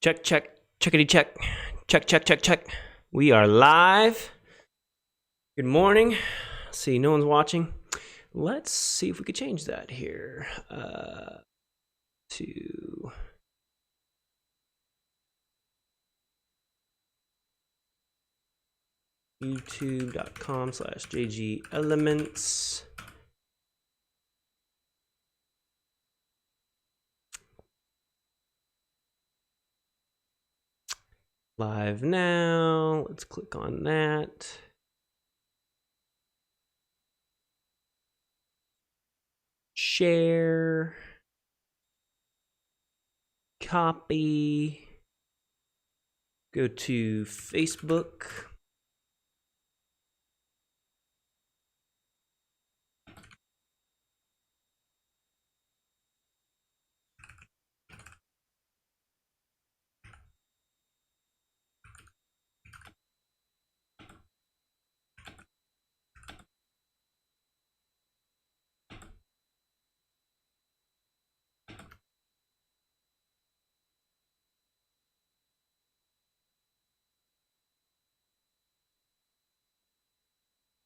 Check, check, checkity check. Check, check, check, check. We are live. Good morning. See, no one's watching. Let's see if we could change that here to youtube.com/JGElements. Live now. Let's click on that. Share. Copy. Go to Facebook.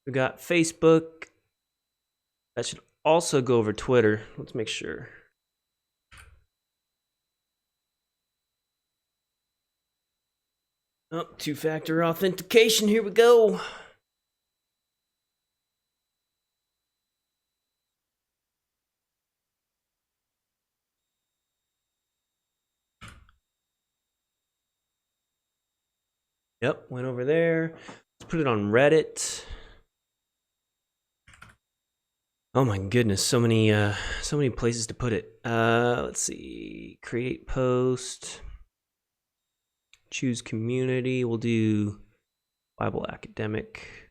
We got Facebook. That should also go over Twitter. Let's make sure. Oh, two-factor authentication. Here we go. Yep, went over there. Let's put it on Reddit. Oh my goodness, so many places to put it. Let's see. Create post. Choose community. We'll do Bible academic.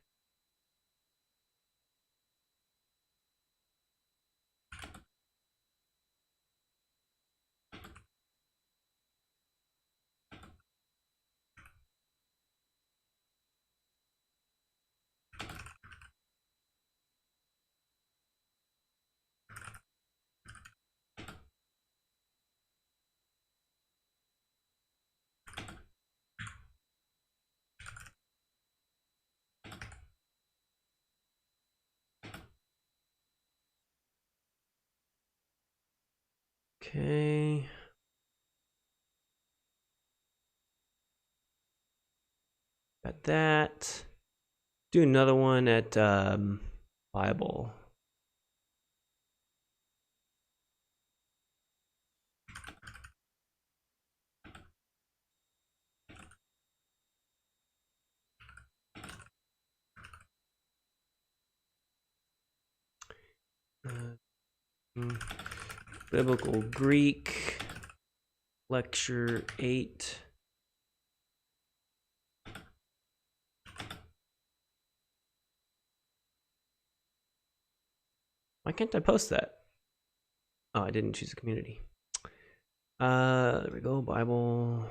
Okay. Got that. Do another one at Bible. Biblical Greek, Lecture 8. Why can't I post that? Oh, I didn't choose a community. There we go, Bible.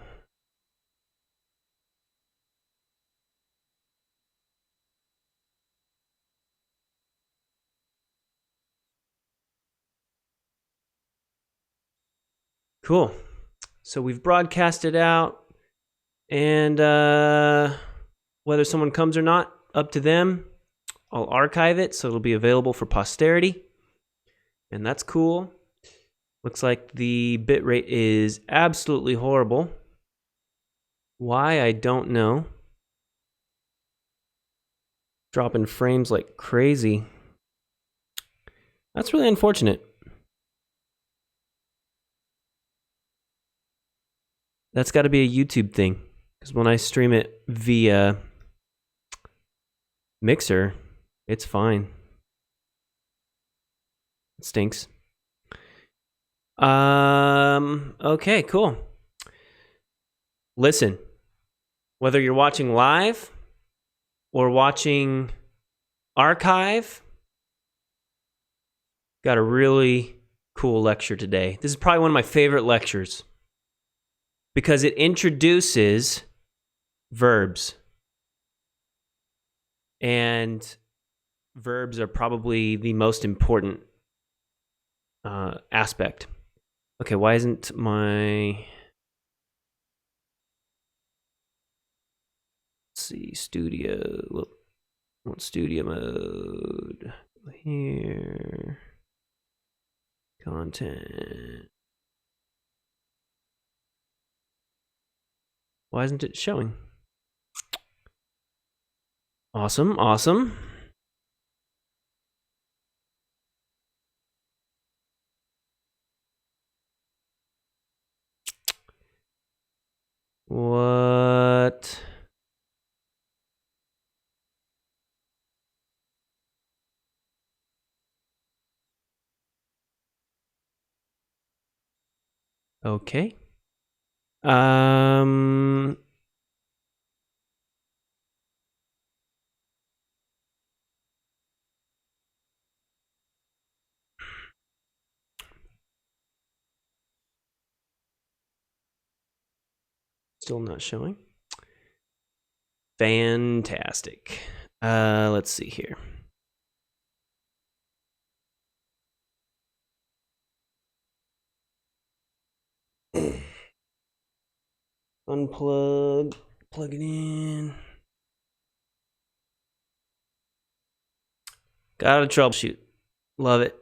Cool. So we've broadcasted out, and whether someone comes or not, up to them. I'll archive it, so it'll be available for posterity, and that's cool. Looks like the bitrate is absolutely horrible. Why, I don't know. Dropping frames like crazy. That's really unfortunate. That's got to be a YouTube thing, because when I stream it via Mixer, it's fine. It stinks. Okay, cool. Listen, whether you're watching live or watching archive, got a really cool lecture today. This is probably one of my favorite lectures because it introduces verbs. And verbs are probably the most important aspect. Okay, why isn't my Let's see, studio. Well, want studio mode here. Content. Why isn't it showing? Awesome, awesome. What? Okay. Still not showing. Fantastic. Let's see here. Unplug, plug it in. Gotta troubleshoot. Love it.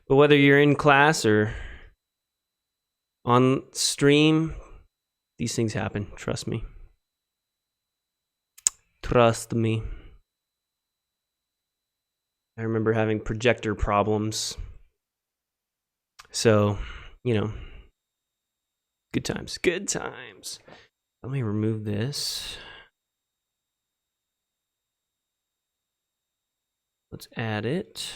But whether you're in class or on stream, these things happen. Trust me. Trust me. I remember having projector problems. So, you know, good times. Good times. Let me remove this. Let's add it.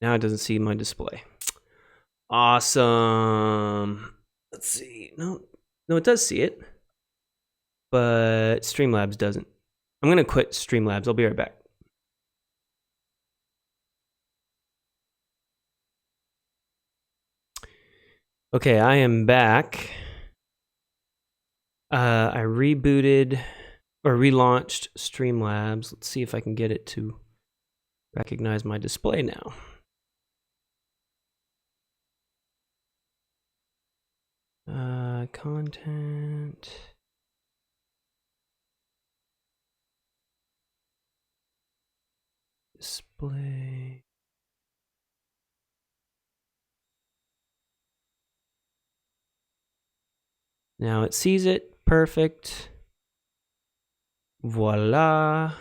Now it doesn't see my display. Awesome. Let's see. No, it does see it. But Streamlabs doesn't. I'm going to quit Streamlabs. I'll be right back. Okay, I am back. I rebooted or relaunched Streamlabs. Let's see if I can get it to recognize my display now. Content. Display. Now it sees it. Perfect. Voila.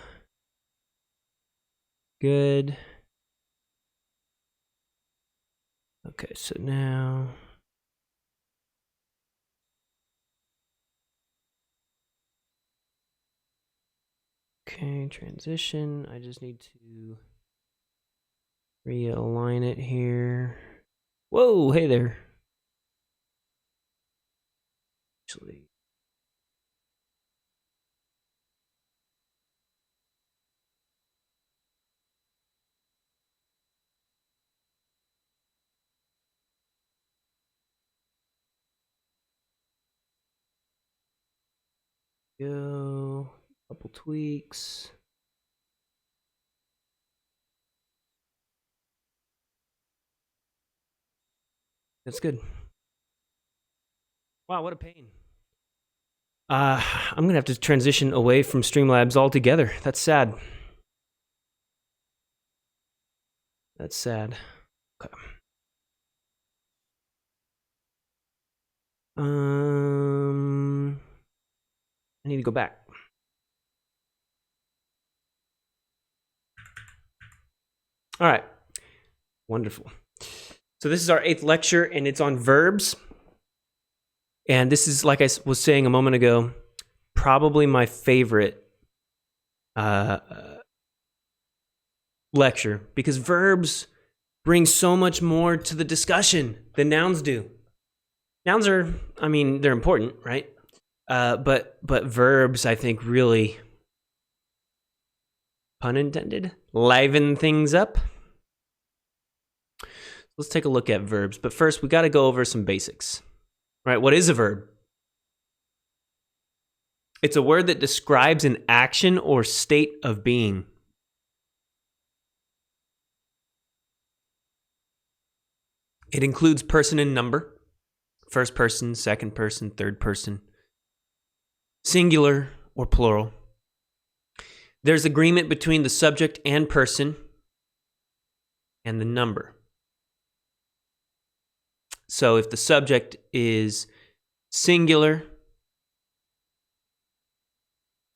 Good. Okay, so now... Okay, transition. I just need to realign it here. Whoa, hey there. Actually, go. Couple tweaks. That's good. Wow, what a pain. I'm gonna have to transition away from Streamlabs altogether. That's sad. That's sad. Okay. I need to go back. All right. Wonderful. So this is our 8th lecture, and it's on verbs. And this is, like I was saying a moment ago, probably my favorite lecture, because verbs bring so much more to the discussion than nouns do. Nouns are, I mean, they're important, right? But verbs, I think, really, pun intended, liven things up. Let's take a look at verbs. But first, we got to go over some basics. Right? What is a verb? It's a word that describes an action or state of being. It includes person and number, first person, second person, third person, singular or plural. There's agreement between the subject and person and the number. So if the subject is singular,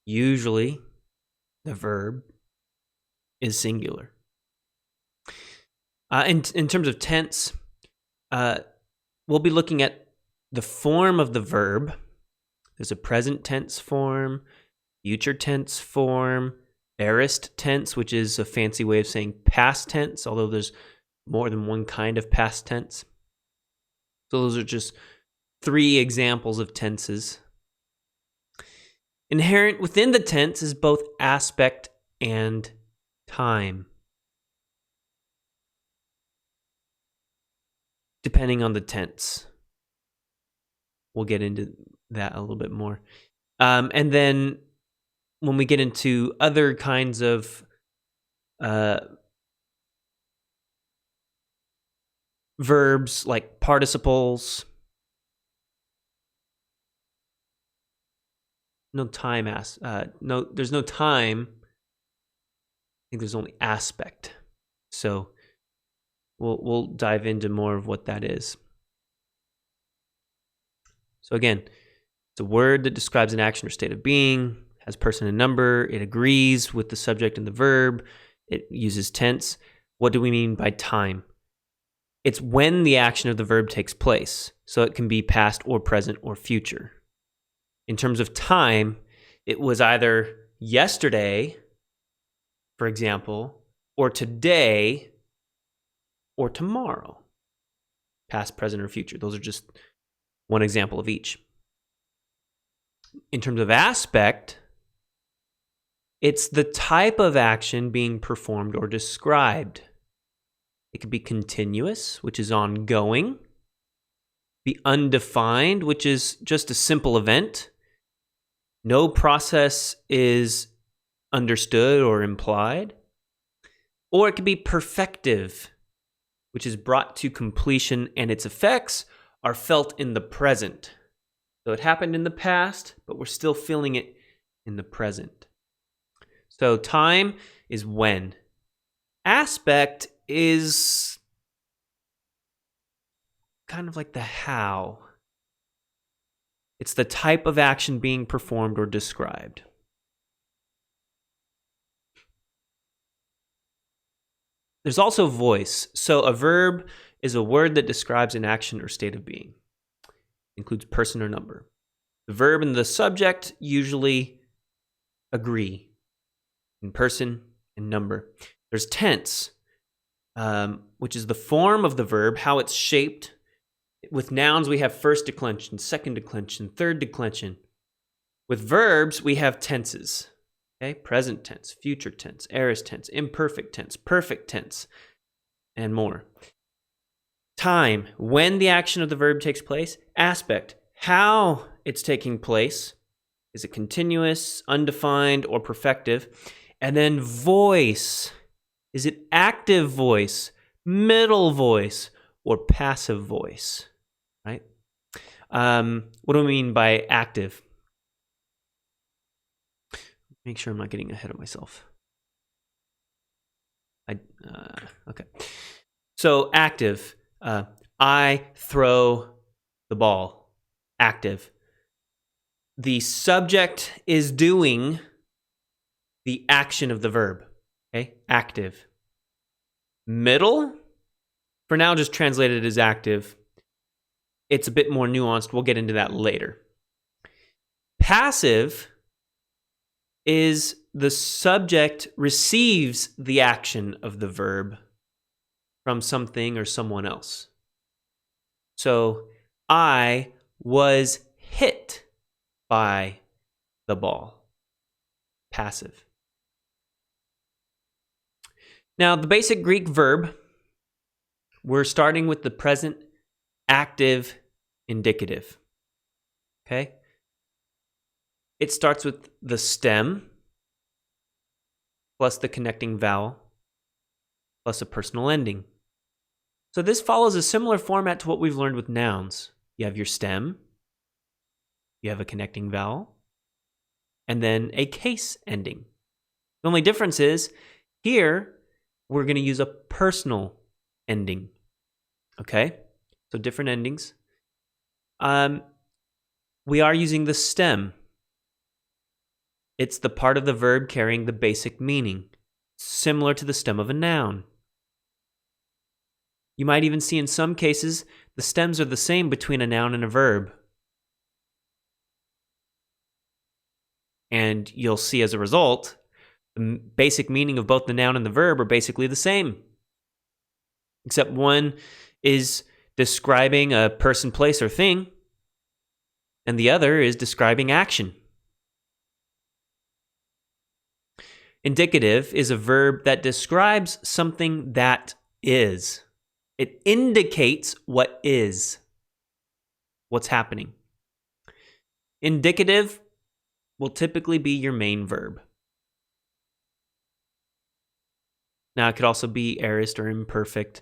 usually the verb is singular. In terms of tense, we'll be looking at the form of the verb. There's a present tense form, future tense form, aorist tense, which is a fancy way of saying past tense, although there's more than one kind of past tense. So those are just 3 examples of tenses. Inherent within the tense is both aspect and time, depending on the tense. We'll get into that a little bit more. And then when we get into other kinds of verbs like participles, there's no time. I think there's only aspect. So we'll dive into more of what that is. So again, it's a word that describes an action or state of being, has person and number, it agrees with the subject and the verb, it uses tense. What do we mean by time? It's when the action of the verb takes place. So it can be past or present or future. In terms of time, it was either yesterday, for example, or today, or tomorrow. Past, present, or future. Those are just one example of each. In terms of aspect, it's the type of action being performed or described. It could be continuous, which is ongoing. Be undefined, which is just a simple event. No process is understood or implied. Or it could be perfective, which is brought to completion and its effects are felt in the present. So it happened in the past, but we're still feeling it in the present. So time is when. Aspect is kind of like the how. It's the type of action being performed or described. There's also voice. So a verb is a word that describes an action or state of being. Includes person or number. The verb and the subject usually agree in person and number. There's tense, which is the form of the verb, how it's shaped. With nouns, we have first declension, second declension, third declension. With verbs, we have tenses. Okay? Present tense, future tense, aorist tense, imperfect tense, perfect tense, and more. Time, when the action of the verb takes place. Aspect, how it's taking place. Is it continuous, undefined, or perfective? And then voice, is it active voice, middle voice, or passive voice? Right? What do I mean by active? Make sure I'm not getting ahead of myself. Okay. So active. I throw the ball. Active. The subject is doing the action of the verb. Okay? Active. Middle, for now just translated as active. It's a bit more nuanced. We'll get into that later. Passive is the subject receives the action of the verb from something or someone else. So, I was hit by the ball. Passive. Now, the basic Greek verb, we're starting with the present active indicative. Okay? It starts with the stem plus the connecting vowel plus a personal ending. So this follows a similar format to what we've learned with nouns. You have your stem, you have a connecting vowel, and then a case ending. The only difference is here we're going to use a personal ending. Okay? So different endings. We are using the stem. It's the part of the verb carrying the basic meaning, similar to the stem of a noun. You might even see in some cases the stems are the same between a noun and a verb. And you'll see as a result, the basic meaning of both the noun and the verb are basically the same. Except one is describing a person, place, or thing, and the other is describing action. Indicative is a verb that describes something that is. It indicates what is, what's happening. Indicative will typically be your main verb. Now, it could also be aorist or imperfect,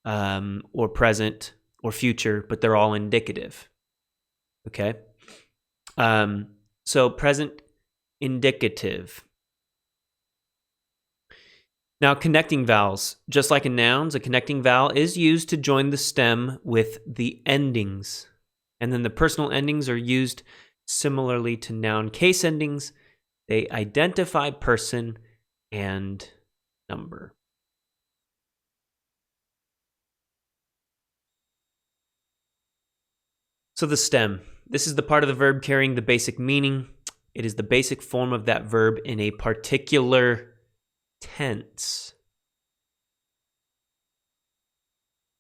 or present or future, but they're all indicative. Okay? So present indicative. Now, connecting vowels. Just like in nouns, a connecting vowel is used to join the stem with the endings. And then the personal endings are used similarly to noun case endings. They identify person and number. So the stem. This is the part of the verb carrying the basic meaning. It is the basic form of that verb in a particular tense.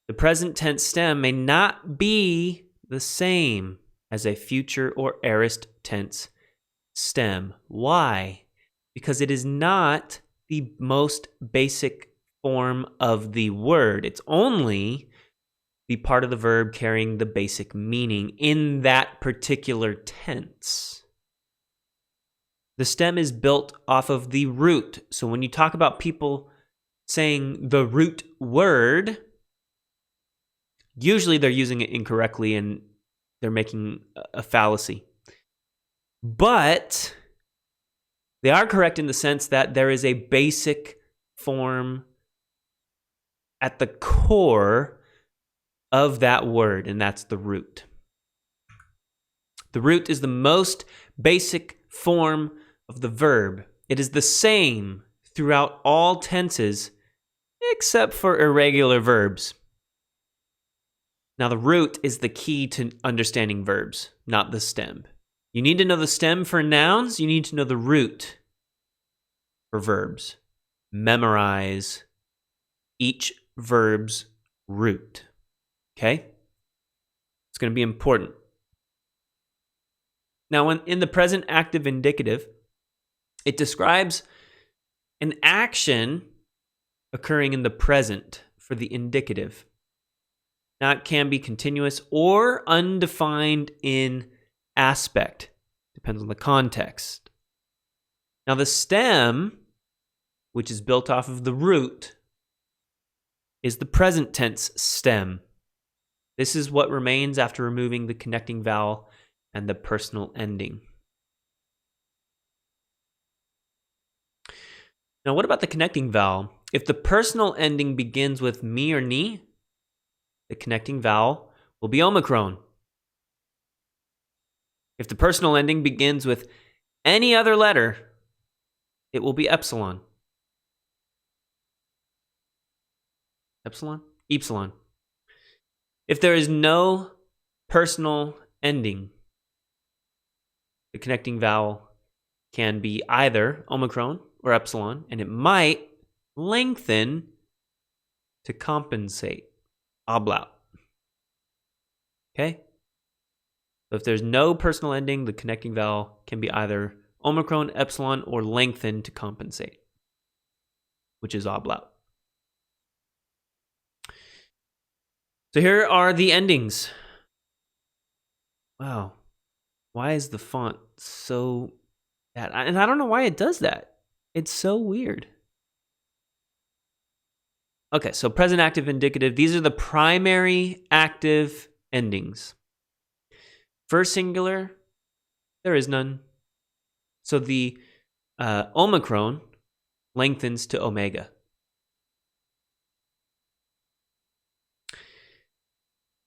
The present tense stem may not be the same as a future or aorist tense stem. Why? Because it is not the most basic form of the word. It's only the part of the verb carrying the basic meaning in that particular tense. The stem is built off of the root. So when you talk about people saying the root word, usually they're using it incorrectly and they're making a fallacy. But they are correct in the sense that there is a basic form at the core of that word, and that's the root. The root is the most basic form of the verb. It is the same throughout all tenses except for irregular verbs. Now, the root is the key to understanding verbs, not the stem. You need to know the stem for nouns. You need to know the root for verbs. Memorize each verb's root. Okay? It's going to be important. Now, when in the present active indicative, it describes an action occurring in the present for the indicative. Now, it can be continuous or undefined in aspect. Depends on the context. Now, the stem, which is built off of the root, is the present tense stem. This is what remains after removing the connecting vowel and the personal ending. Now, what about the connecting vowel? If the personal ending begins with me or ni, the connecting vowel will be omicron. If the personal ending begins with any other letter, it will be epsilon. Epsilon? Epsilon. If there is no personal ending, the connecting vowel can be either omicron or epsilon, and it might lengthen to compensate. Ablaut. Okay? So if there's no personal ending, the connecting vowel can be either omicron, epsilon, or lengthen to compensate, which is ablaut. So here are the endings. Wow. Why is the font so bad? And I don't know why it does that. It's so weird. Okay, so present active indicative. These are the primary active endings. First singular, there is none. So the omicron lengthens to omega.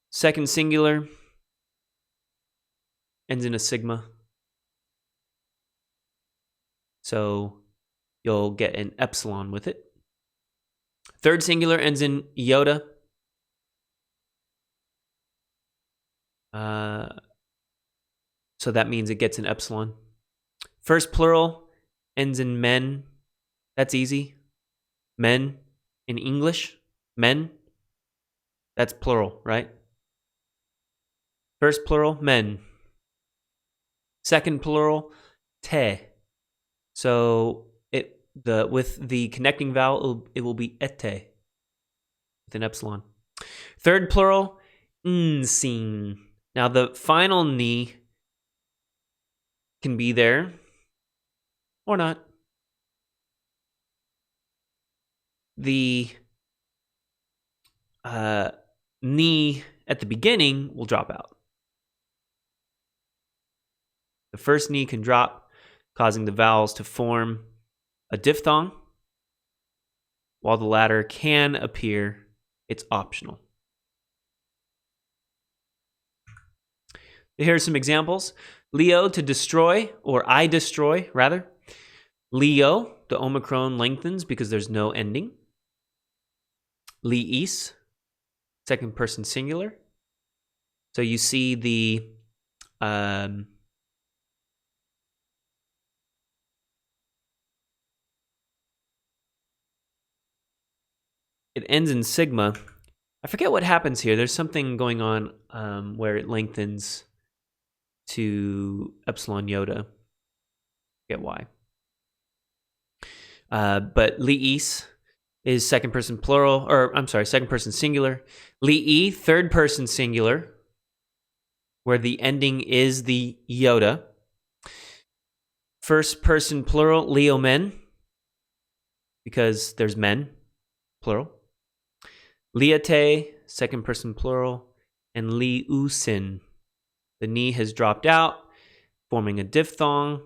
Second singular ends in a sigma. So you'll get an epsilon with it. Third singular ends in iota. So that means it gets an epsilon. First plural ends in men. That's easy. Men in English. Men. That's plural, right? First plural, men. Second plural, te. So with the connecting vowel, it will be ete with an epsilon. Third plural, nsin. Now the final ni can be there or not. The ni at the beginning will drop out. The first ni can drop, causing the vowels to form a diphthong, while the latter can appear. It's optional. Here are some examples. Leo, to destroy, or I destroy, rather. Leo, the omicron lengthens because there's no ending. Liis, second person singular. So you see the it ends in sigma. I forget what happens here. There's something going on where it lengthens to epsilon iota. I forget why. But liis is second person plural, or I'm sorry, second person singular. Lii, third person singular, where the ending is the iota. First person plural, leomen, because there's men, plural. Liate, second person plural, and liusin. The ni has dropped out, forming a diphthong,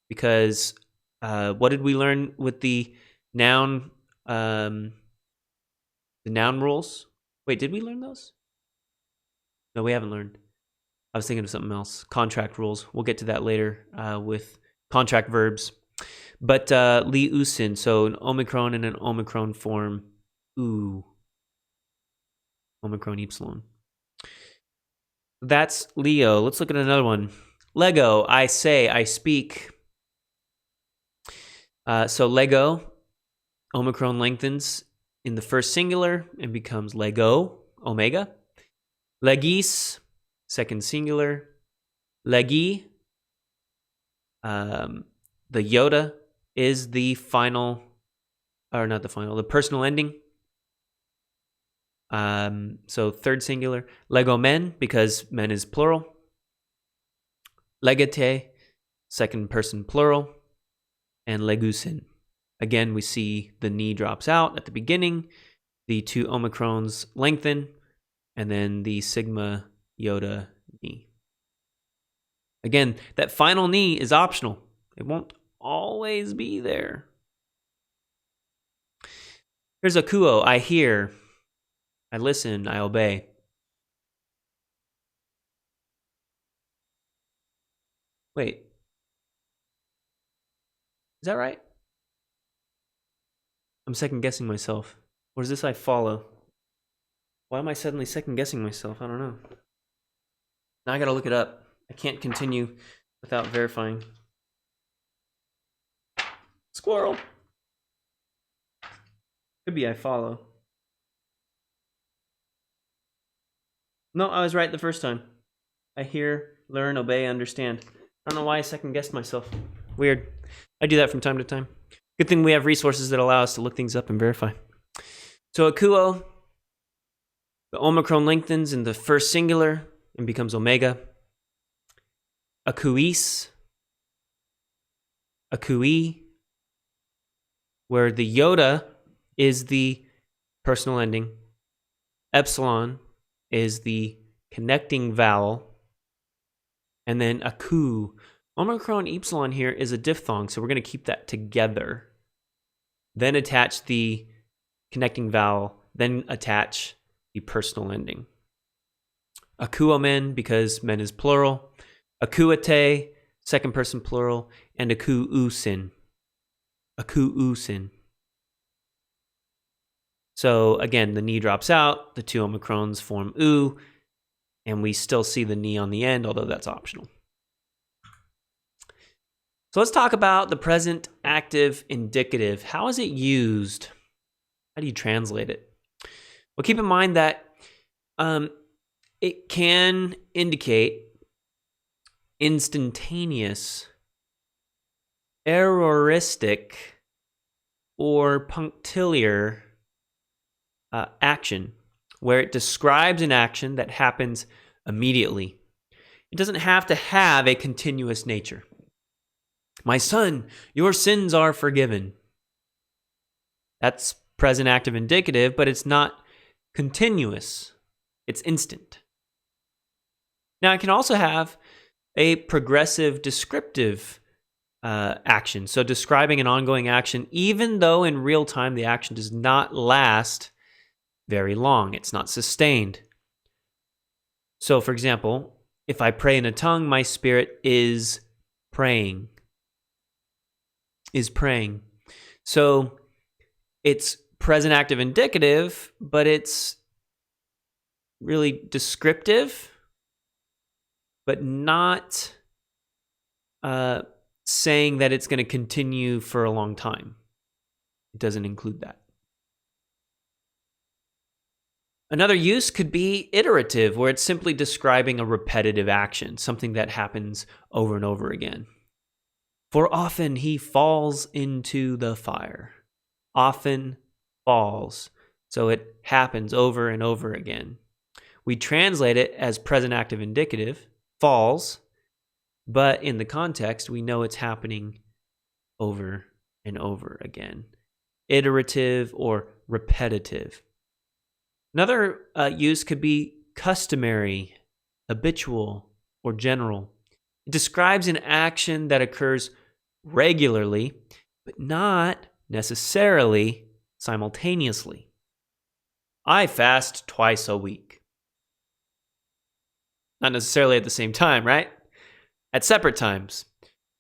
because what did we learn with the noun rules? Wait, did we learn those? No, we haven't learned. I was thinking of something else. Contract rules. We'll get to that later with contract verbs. But liusin, so an omicron and an omicron form. Ooh. Omicron epsilon. That's Leo. Let's look at another one. Lego, I say, I speak. So Lego, omicron lengthens in the first singular and becomes Lego, omega. Legis, second singular. Legi, the iota is the final, or not the final, the personal ending. So third singular. Lego men, because men is plural. Legate, second person plural. And legusin. Again, we see the ni drops out at the beginning. The two omicrons lengthen. And then the sigma iota ni. Again, that final ni is optional. It won't always be there. Here's a kuo. I hear. I listen, I obey. Wait. Is that right? I'm second guessing myself. Or is this I follow? Why am I suddenly second guessing myself? I don't know. Now I gotta look it up. I can't continue without verifying. Squirrel. Could be I follow. No, I was right the first time. I hear, learn, obey, understand. I don't know why I second guessed myself. Weird. I do that from time to time. Good thing we have resources that allow us to look things up and verify. So akuo, the omicron lengthens in the first singular and becomes omega. Akuis, akui, where the iota is the personal ending. Epsilon is the connecting vowel. And then aku. Omicron epsilon here is a diphthong, so we're going to keep that together. Then attach the connecting vowel, then attach the personal ending. Akuomen, because men is plural. Akuate, second person plural. And akuusin. Akuusin. So again, the ni drops out, the two omicrons form u, and we still see the ni on the end, although that's optional. So let's talk about the present active indicative. How is it used? How do you translate it? Well, keep in mind that it can indicate instantaneous, erroristic, or punctiliar action, where it describes an action that happens immediately. It doesn't have to have a continuous nature. My son, your sins are forgiven. That's present active indicative, but it's not continuous. It's instant. Now, it can also have a progressive descriptive action. So describing an ongoing action, even though in real time the action does not last very long. It's not sustained. So, for example, if I pray in a tongue, my spirit is praying. So it's present active indicative, but it's really descriptive, but not saying that it's going to continue for a long time. It doesn't include that. Another use could be iterative, where it's simply describing a repetitive action, something that happens over and over again. For often he falls into the fire. Often falls. So it happens over and over again. We translate it as present active indicative, falls, but in the context, we know it's happening over and over again. Iterative or repetitive. Another use could be customary, habitual, or general. It describes an action that occurs regularly, but not necessarily simultaneously. I fast twice a week. Not necessarily at the same time, right? At separate times,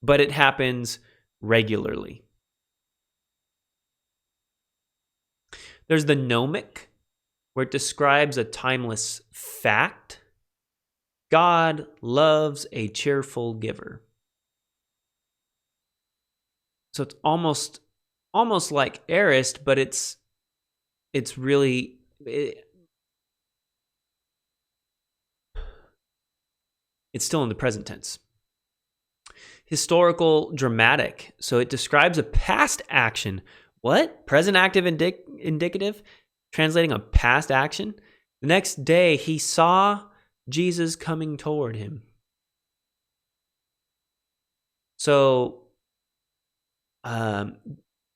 but it happens regularly. There's the gnomic, where it describes a timeless fact. God loves a cheerful giver. So it's almost like aorist, but it's really it's still in the present tense. Historical dramatic. So it describes a past action. What? Present active indicative? Translating a past action? The next day he saw Jesus coming toward him. So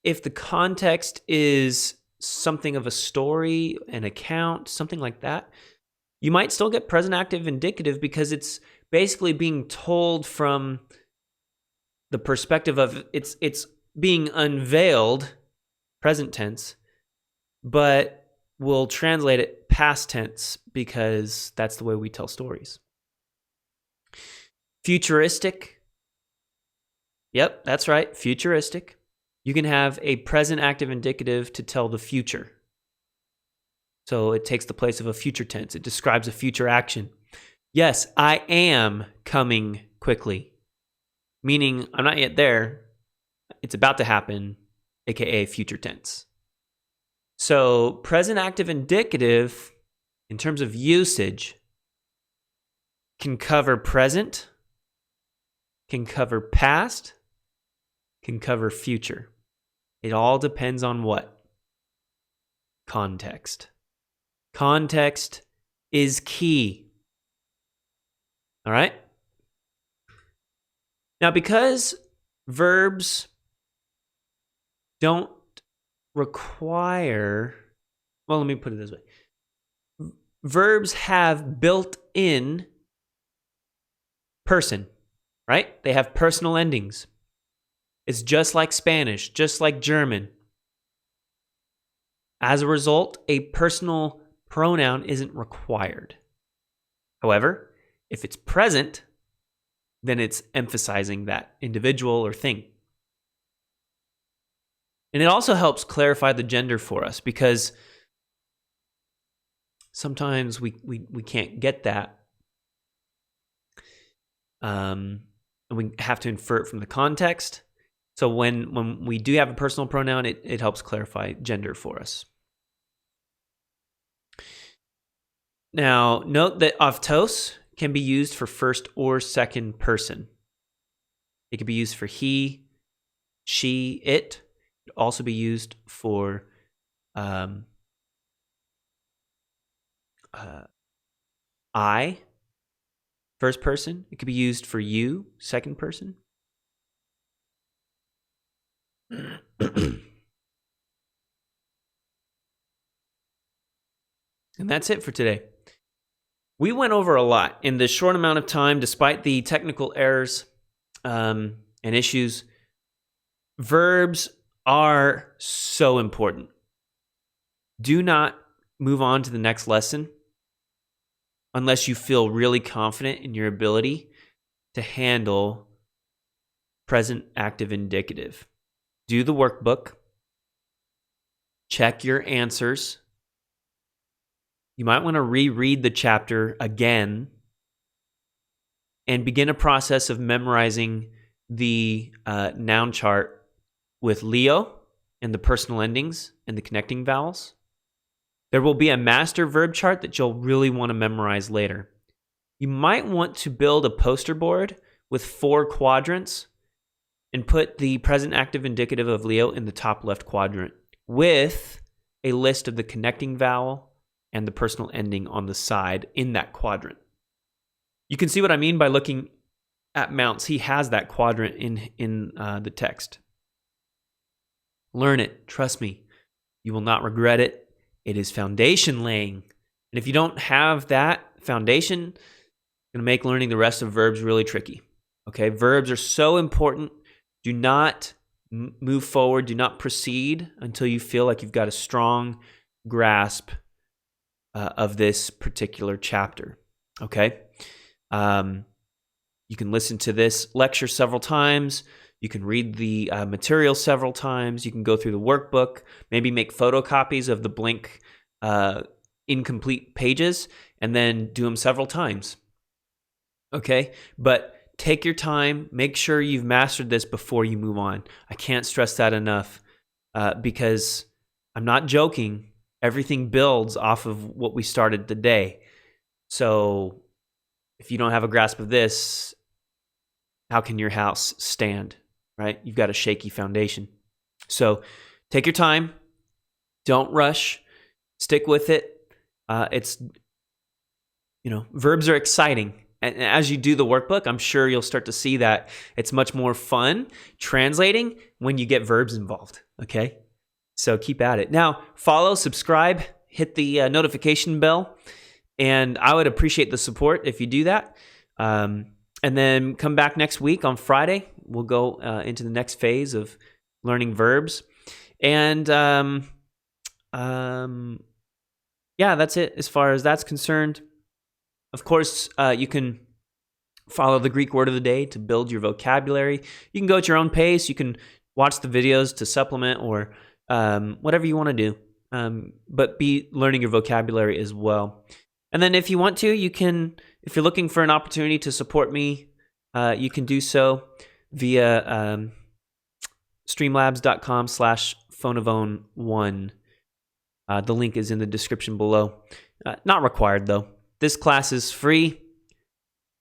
if the context is something of a story, an account, something like that, you might still get present active indicative because it's basically being told from the perspective of it's being unveiled, present tense, but we'll translate it past tense because that's the way we tell stories. Futuristic. Yep, that's right, futuristic. You can have a present active indicative to tell the future. So it takes the place of a future tense. It describes a future action. Yes, I am coming quickly. Meaning I'm not yet there. It's about to happen, aka future tense. So present active indicative, in terms of usage, can cover present, can cover past, can cover future. It all depends on what? Context. Context is key. All right? Now, because verbs don't require, well, let me put it this way. Verbs have built-in person, right? They have personal endings. It's just like Spanish, just like German. As a result, a personal pronoun isn't required. However, if it's present, then it's emphasizing that individual or thing. And it also helps clarify the gender for us, because sometimes we can't get that. And we have to infer it from the context. So when we do have a personal pronoun, it helps clarify gender for us. Now, note that avtos can be used for first or second person. It can be used for he, she, it. It can also be used for I, first person. It could be used for you, second person. And that's it for today. We went over a lot in this short amount of time, despite the technical errors and issues. Verbs are so important. Do not move on to the next lesson unless you feel really confident in your ability to handle present active indicative. Do the workbook. Check your answers. You might want to reread the chapter again and begin a process of memorizing the noun chart with Leo and the personal endings and the connecting vowels. There will be a master verb chart that you'll really want to memorize later. You might want to build a poster board with 4 quadrants and put the present active indicative of Leo in the top left quadrant with a list of the connecting vowel and the personal ending on the side in that quadrant. You can see what I mean by looking at Mounce. He has that quadrant in the text. Learn it. Trust me. You will not regret it. It is foundation laying. And if you don't have that foundation, it's going to make learning the rest of verbs really tricky. Okay? Verbs are so important. Do not move forward. Do not proceed until you feel like you've got a strong grasp of this particular chapter. Okay? You can listen to this lecture several times. You can read the material several times. You can go through the workbook, maybe make photocopies of the blank incomplete pages, and then do them several times. Okay? But take your time. Make sure you've mastered this before you move on. I can't stress that enough because I'm not joking. Everything builds off of what we started today. So if you don't have a grasp of this, how can your house stand, right? You've got a shaky foundation. So take your time. Don't rush. Stick with it. Verbs are exciting. And as you do the workbook, I'm sure you'll start to see that it's much more fun translating when you get verbs involved, okay? So keep at it. Now, follow, subscribe, hit the notification bell, and I would appreciate the support if you do that. And then come back next week on Friday. We'll go into the next phase of learning verbs. And that's it as far as that's concerned. Of course, you can follow the Greek word of the day to build your vocabulary. You can go at your own pace. You can watch the videos to supplement or whatever you want to do. But be learning your vocabulary as well. And then if you want to, you can, if you're looking for an opportunity to support me, you can do so via streamlabs.com/phonavone1. The link is in the description below. Not required, though. This class is free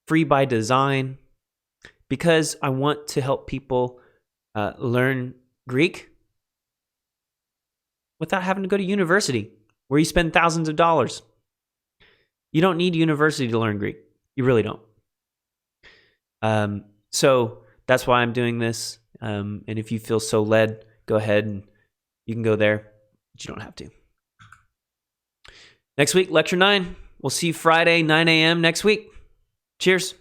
by design, because I want to help people learn Greek without having to go to university, where you spend thousands of dollars. You don't need university to learn Greek. You really don't. So That's why I'm doing this. And if you feel so led, go ahead and you can go there, but you don't have to. Next week, lecture 9. We'll see you Friday, 9 a.m. next week. Cheers.